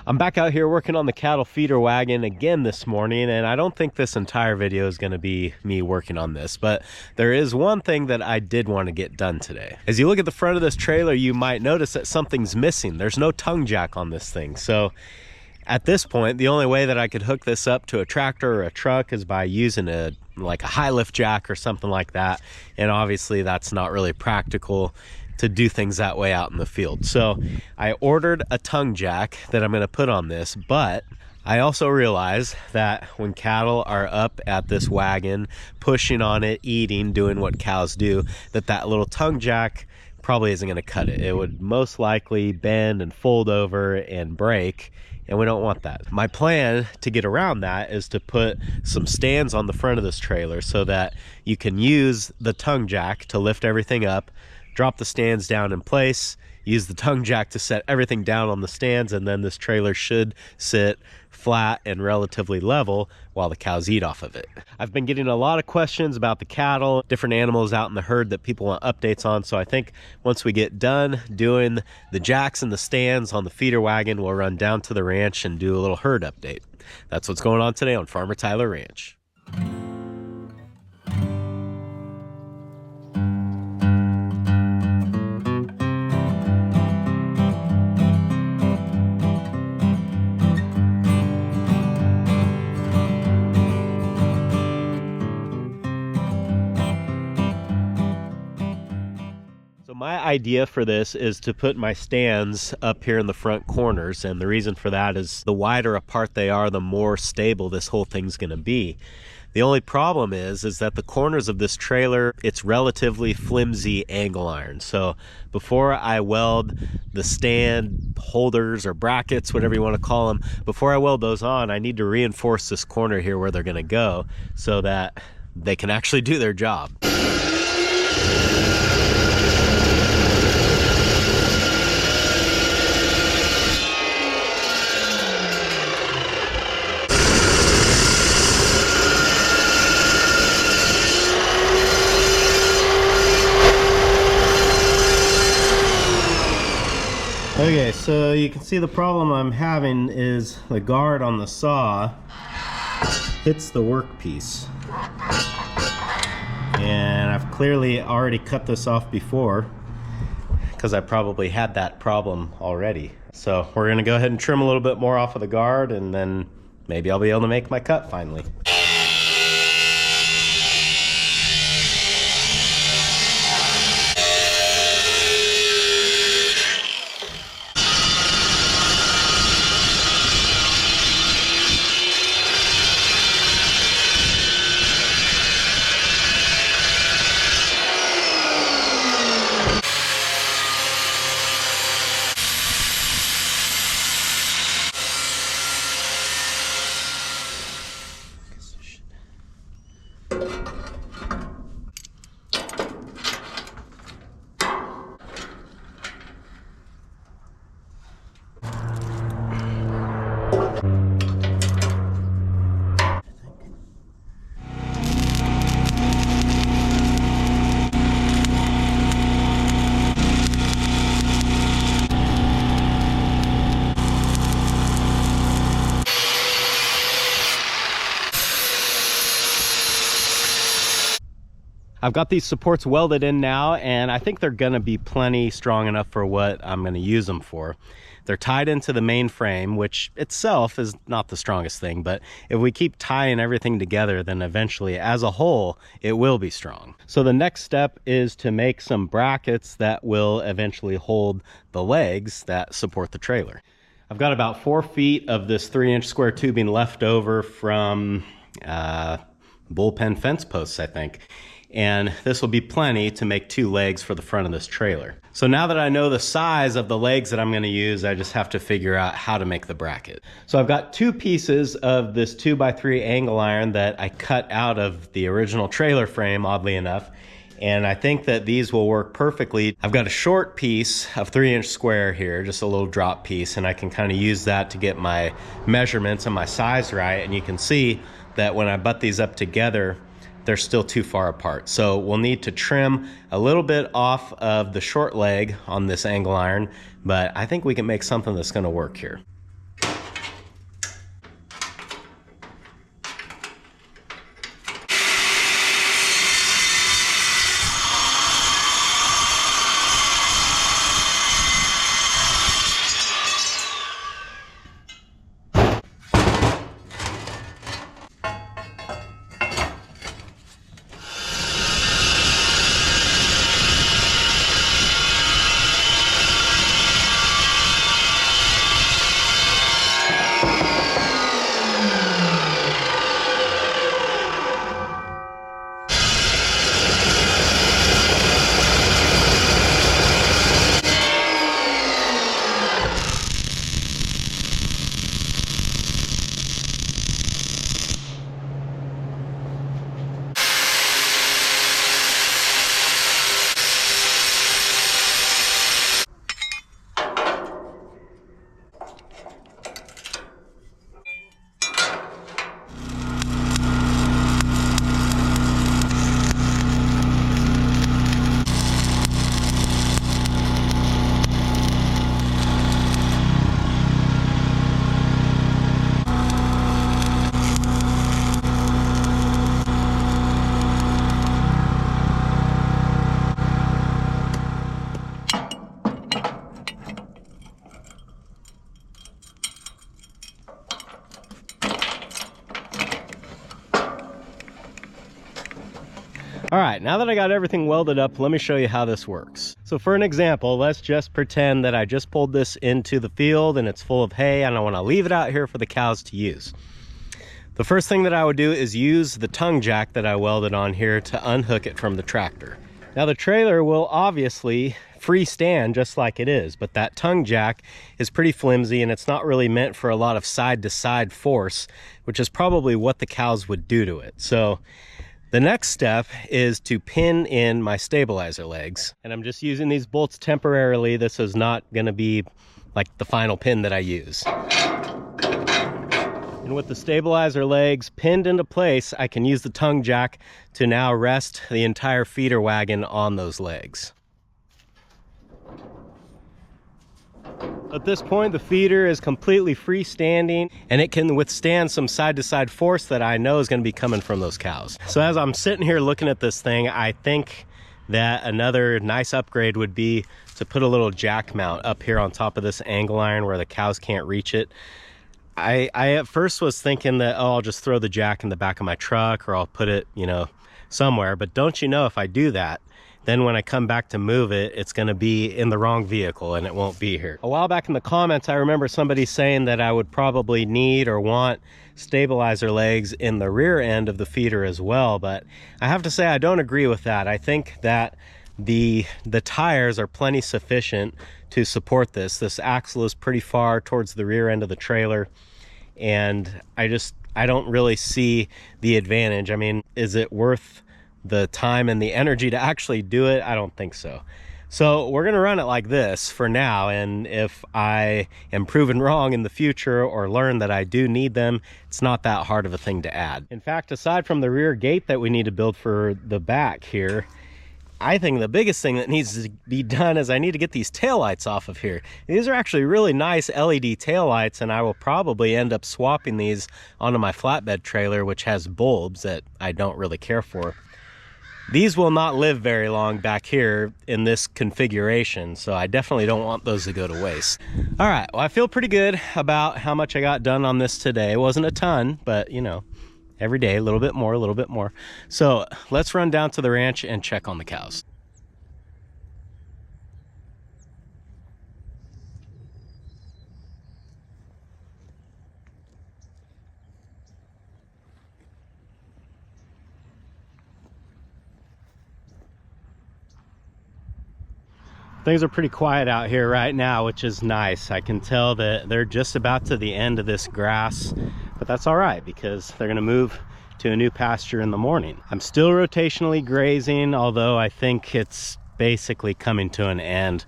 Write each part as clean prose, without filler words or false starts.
I'm back out here working on the cattle feeder wagon again this morning, and I don't think this entire video is going to be me working on this, but there is one thing that I did want to get done today. As you look at the front of this trailer, you might notice that something's missing. There's no tongue jack on this thing. So at this point, the only way that I could hook this up to a tractor or a truck is by using like a high lift jack or something like that. And obviously that's not really practical to do things that way out in the field. So I ordered a tongue jack that I'm going to put on this, but I also realize that when cattle are up at this wagon, pushing on it, eating, doing what cows do, that little tongue jack probably isn't going to cut it. It would most likely bend and fold over and break, and we don't want that. My plan to get around that is to put some stands on the front of this trailer so that you can use the tongue jack to lift everything up, drop the stands down in place, use the tongue jack to set everything down on the stands, and then this trailer should sit flat and relatively level while the cows eat off of it. I've been getting a lot of questions about the cattle, different animals out in the herd that people want updates on, so I think once we get done doing the jacks and the stands on the feeder wagon, we'll run down to the ranch and do a little herd update. That's what's going on today on Farmer Tyler Ranch. My idea for this is to put my stands up here in the front corners, and the reason for that is the wider apart they are, the more stable this whole thing's going to be. The only problem is that the corners of this trailer, it's relatively flimsy angle iron. So before I weld the stand holders or brackets, whatever you want to call them, before I weld those on, I need to reinforce this corner here where they're going to go so that they can actually do their job. Okay, so you can see the problem I'm having is the guard on the saw hits the workpiece. And I've clearly already cut this off before because I probably had that problem already. So we're gonna go ahead and trim a little bit more off of the guard, and then maybe I'll be able to make my cut finally. I've got these supports welded in now, and I think they're gonna be plenty strong enough for what I'm gonna use them for. They're tied into the main frame, which itself is not the strongest thing, but if we keep tying everything together, then eventually as a whole, it will be strong. So the next step is to make some brackets that will eventually hold the legs that support the trailer. I've got about 4 feet of this 3-inch square tubing left over from bullpen fence posts, I think. And this will be plenty to make 2 legs for the front of this trailer. So now that I know the size of the legs that I'm going to use, I just have to figure out how to make the bracket. So I've got 2 pieces of this 2x3 angle iron that I cut out of the original trailer frame, oddly enough. And I think that these will work perfectly. I've got a short piece of 3-inch square here, just a little drop piece, and I can kind of use that to get my measurements and my size right. And you can see that when I butt these up together, they're still too far apart. So we'll need to trim a little bit off of the short leg on this angle iron, but I think we can make something that's gonna work here. All right, now that I got everything welded up, let me show you how this works. So for an example, let's just pretend that I just pulled this into the field and it's full of hay and I want to leave it out here for the cows to use. The first thing that I would do is use the tongue jack that I welded on here to unhook it from the tractor. Now the trailer will obviously freestand just like it is, but that tongue jack is pretty flimsy and it's not really meant for a lot of side-to-side force, which is probably what the cows would do to it. So the next step is to pin in my stabilizer legs, and I'm just using these bolts temporarily. This is not going to be like the final pin that I use. And with the stabilizer legs pinned into place, I can use the tongue jack to now rest the entire feeder wagon on those legs. At this point, the feeder is completely freestanding and it can withstand some side-to-side force that I know is going to be coming from those cows. So as I'm sitting here looking at this thing, I think that another nice upgrade would be to put a little jack mount up here on top of this angle iron where the cows can't reach it. I at first was thinking that, oh, I'll just throw the jack in the back of my truck or I'll put it, you know, somewhere. But don't you know, if I do that, then when I come back to move it, it's going to be in the wrong vehicle and it won't be here. A while back in the comments, I remember somebody saying that I would probably need or want stabilizer legs in the rear end of the feeder as well. But I have to say, I don't agree with that. I think that the tires are plenty sufficient to support this. This axle is pretty far towards the rear end of the trailer. And I don't really see the advantage. I mean, is it worth the time and the energy to actually do it? I don't think so. So we're gonna run it like this for now, and if I am proven wrong in the future or learn that I do need them, it's not that hard of a thing to add. In fact, aside from the rear gate that we need to build for the back here, I think the biggest thing that needs to be done is I need to get these taillights off of here. These are actually really nice LED taillights, and I will probably end up swapping these onto my flatbed trailer, which has bulbs that I don't really care for. These will not live very long back here in this configuration, so I definitely don't want those to go to waste. All right, well, I feel pretty good about how much I got done on this today. It wasn't a ton, but you know, every day, a little bit more, a little bit more. So let's run down to the ranch and check on the cows. Things are pretty quiet out here right now, which is nice. I can tell that they're just about to the end of this grass, but that's all right because they're gonna move to a new pasture in the morning. I'm still rotationally grazing, although I think it's basically coming to an end.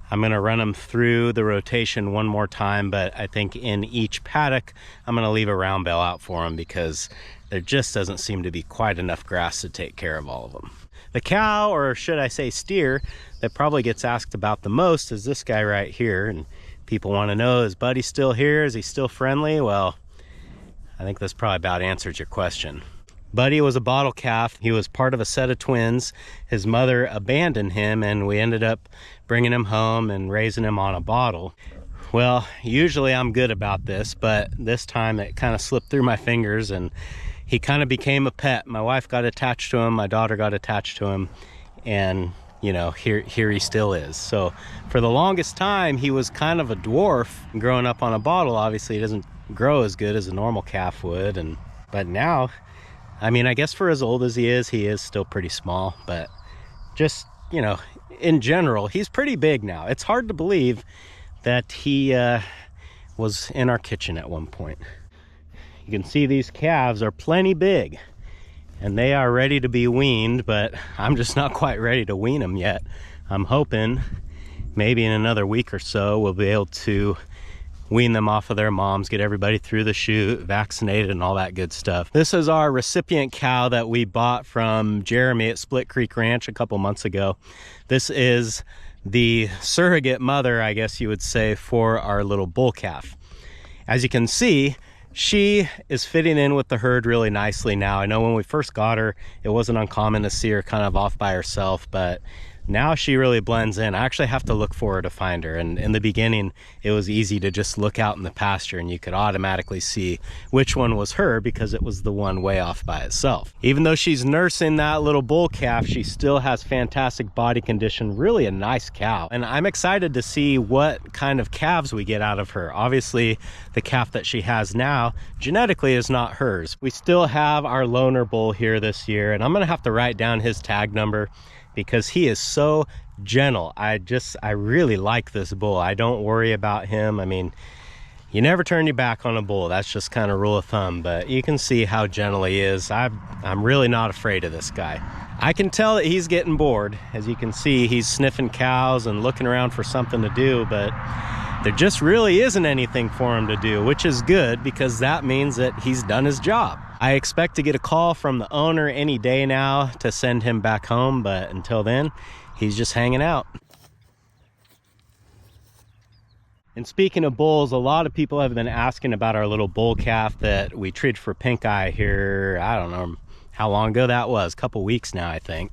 I'm gonna run them through the rotation one more time, but I think in each paddock, I'm gonna leave a round bale out for them because there just doesn't seem to be quite enough grass to take care of all of them. The cow, or should I say steer, that probably gets asked about the most is this guy right here. And people want to know, is Buddy still here? Is he still friendly? Well, I think this probably about answers your question. Buddy was a bottle calf. He was part of a set of twins. His mother abandoned him and we ended up bringing him home and raising him on a bottle. Well, usually I'm good about this, but this time it kind of slipped through my fingers and he kind of became a pet. My wife got attached to him, my daughter got attached to him, and you know, here he still is. So for the longest time, he was kind of a dwarf. Growing up on a bottle, obviously he doesn't grow as good as a normal calf would. But now, I mean, I guess for as old as he is still pretty small. But just, you know, in general, he's pretty big now. It's hard to believe that he was in our kitchen at one point. You can see these calves are plenty big and they are ready to be weaned, but I'm just not quite ready to wean them yet. I'm hoping maybe in another week or so we'll be able to wean them off of their moms, get everybody through the chute, vaccinated and all that good stuff. This is our recipient cow that we bought from Jeremy at Split Creek Ranch a couple months ago. This is the surrogate mother, I guess you would say, for our little bull calf. As you can see, she is fitting in with the herd really nicely now. I know when we first got her, it wasn't uncommon to see her kind of off by herself, but Now she really blends in. I actually have to look for her to find her. And in the beginning, it was easy to just look out in the pasture and you could automatically see which one was her because it was the one way off by itself. Even though she's nursing that little bull calf, she still has fantastic body condition, really a nice cow. And I'm excited to see what kind of calves we get out of her. Obviously, the calf that she has now genetically is not hers. We still have our loner bull here this year, and I'm gonna have to write down his tag number because he is so gentle. I really like this bull. I don't worry about him. I mean, you never turn your back on a bull. That's just kind of rule of thumb, but you can see how gentle he is. I'm really not afraid of this guy. I can tell that he's getting bored. As you can see, he's sniffing cows and looking around for something to do, but there just really isn't anything for him to do, which is good because that means that he's done his job. I expect to get a call from the owner any day now to send him back home, but until then, he's just hanging out. And speaking of bulls, a lot of people have been asking about our little bull calf that we treated for pink eye here. I don't know how long ago that was, a couple weeks now, I think.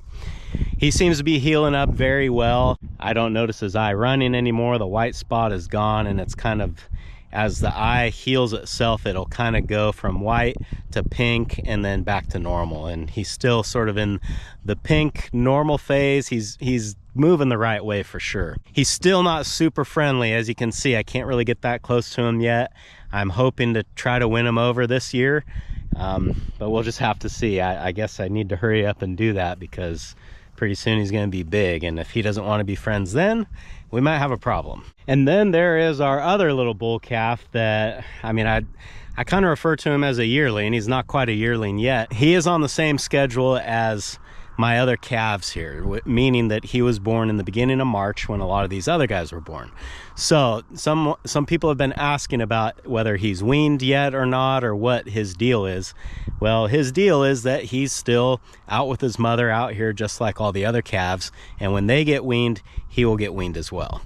He seems to be healing up very well. I don't notice his eye running anymore. The white spot is gone, and it's kind of, as the eye heals itself, it'll kind of go from white to pink and then back to normal. And he's still sort of in the pink normal phase. He's moving the right way for sure. He's still not super friendly. As you can see, I can't really get that close to him yet. I'm hoping to try to win him over this year, but we'll just have to see. I guess I need to hurry up and do that because pretty soon he's going to be big, and if he doesn't want to be friends, then we might have a problem. And then there is our other little bull calf that, I mean, I kind of refer to him as a yearling. He's not quite a yearling yet. He is on the same schedule as my other calves here, meaning that he was born in the beginning of March when a lot of these other guys were born. So some people have been asking about whether he's weaned yet or not, or what his deal is. Well, his deal is that he's still out with his mother out here just like all the other calves, and when they get weaned, he will get weaned as well.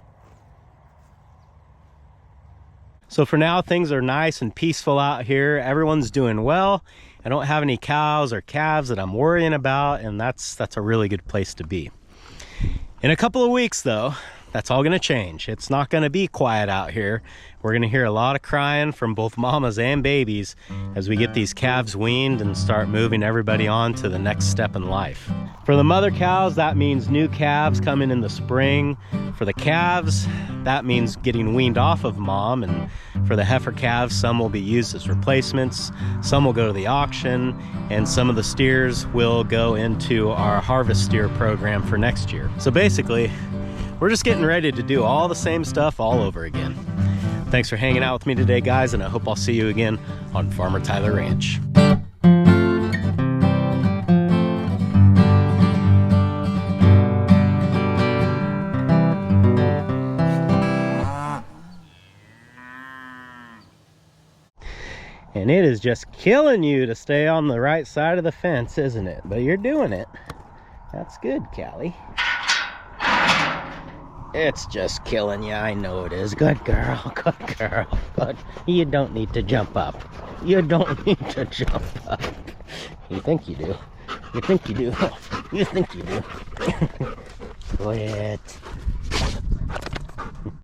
So for now, things are nice and peaceful out here. Everyone's doing well. I don't have any cows or calves that I'm worrying about, and that's a really good place to be. In a couple of weeks though, that's all gonna change. It's not gonna be quiet out here. We're gonna hear a lot of crying from both mamas and babies as we get these calves weaned and start moving everybody on to the next step in life. For the mother cows, that means new calves coming in the spring. For the calves, that means getting weaned off of mom. And for the heifer calves, some will be used as replacements, some will go to the auction, and some of the steers will go into our harvest steer program for next year. So basically, we're just getting ready to do all the same stuff all over again. Thanks for hanging out with me today, guys, and I hope I'll see you again on Farmer Tyler Ranch. And it is just killing you to stay on the right side of the fence, isn't it? But you're doing it. That's good, Callie. It's just killing you. I know it is. Good girl. Good girl. Good. You don't need to jump up. You don't need to jump up. You think you do. You think you do. You think you do. Quit.